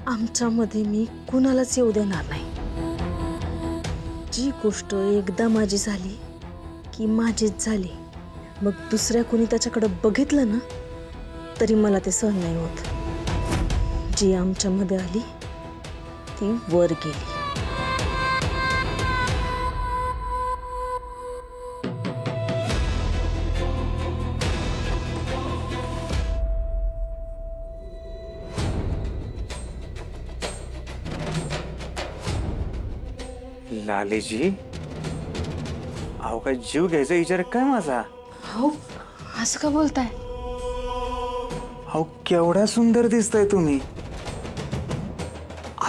आमच्यामध्ये मी कुणालाच येऊ देणार नाही. जी गोष्ट एकदा माझी झाली की माझीच झाली. मग दुसऱ्या कुणी त्याच्याकडे बघितलं ना तरी मला ते सहन नाही होत. जी आमच्यामध्ये आली ती वर गेली. लालेजी, अहो काय जीव घ्यायचा विचार काय माझा? हो, असं का बोलताय? अहो केवढ्या सुंदर दिसताय तुम्ही.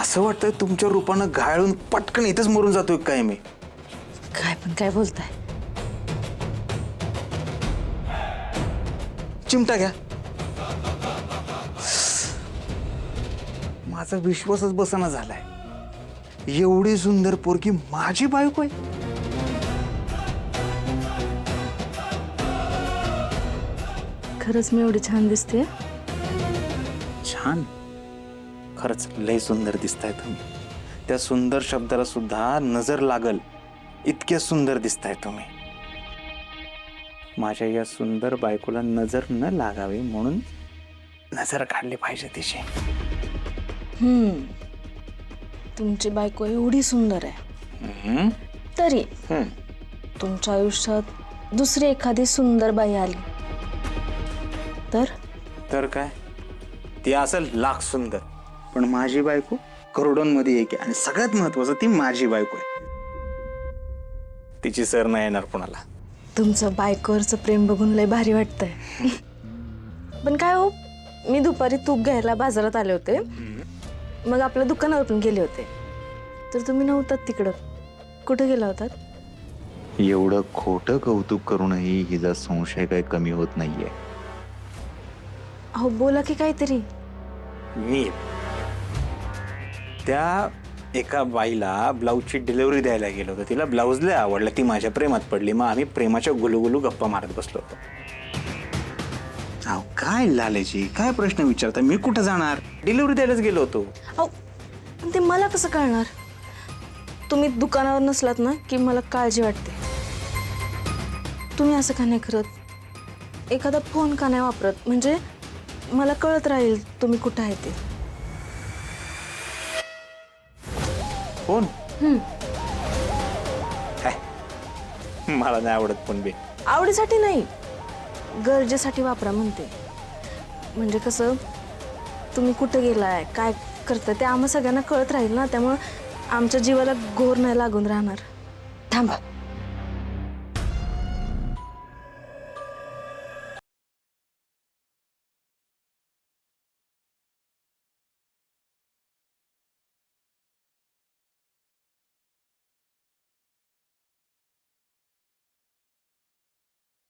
असं वाटतंय तुमच्या रूपानं घाळून पटकन इथंच मरून जातोय काय मी. काय बोलताय? चिमटा घ्या. माझा विश्वासच बसना झालाय. एवढी सुंदर पोरगी माझी बायको आहे. खरंच मी एवढी छान दिसते? छान, खरंच लय सुंदर दिसताय तुम्ही. त्या सुंदर शब्दाला सुद्धा नजर लागल इतके सुंदर दिसताय तुम्ही. माझ्या या सुंदर बायकोला नजर न लागावी म्हणून नजर काढली पाहिजे तिची. तुमची बायको एवढी सुंदर आहे तरी तुमच्या आयुष्यात दुसरी एखादी सुंदर बाई आली तर काय, ती असेल लाख सुंदर, पण माझी बायको करोडोंमध्ये एक आहे. आणि सगळ्यात महत्वाचं ती माझी बायको आहे. तिची सर नाही येणार कोणाला. तुमचं बायकोवरचं प्रेम बघून लय भारी वाटतंय. पण काय हो, मी दुपारी तूप घ्यायला बाजारात आले होते. मग आपल्या दुकानावर पण गेले होते तर तुम्ही नव्हतात तिकडं. कुठे गेला होतात? एवढं खोटं कौतुक करूनही हिचा संशय काही कमी होत नाहीये. अहो बोला की काहीतरी. मी त्या एका बाईला ब्लाऊजची डिलिव्हरी द्यायला गेलो होतो. तिला ब्लाऊज लय आवडला, ती माझ्या प्रेमात पडली. मग आम्ही प्रेमाच्या गुलुगुलू गप्पा मारत बसलो होतो. अहो काय लालेजी, काय प्रश्न विचारता? मी कुठं जाणार? डिलिव्हरी द्यायलाच गेलो होतो. अहो पण ते मला कसं कळणार? तुम्ही दुकानावर नसलात ना की मला काळजी वाटते. तुम्ही असं का नाही करत? एखादा फोन का नाही वापरत? म्हणजे मला कळत राहील तुम्ही कुठं आहे ते. फोन काय मला नाही आवडत फोन बी. आवडीसाठी नाही, गरजेसाठी वापरा म्हणते. म्हणजे कसं, तुम्ही कुठं गेलाय, काय करताय ते आम्हा सगळ्यांना कळत राहील ना. त्यामुळं आमच्या जीवाला घोर नाही लागून राहणार. थांबा,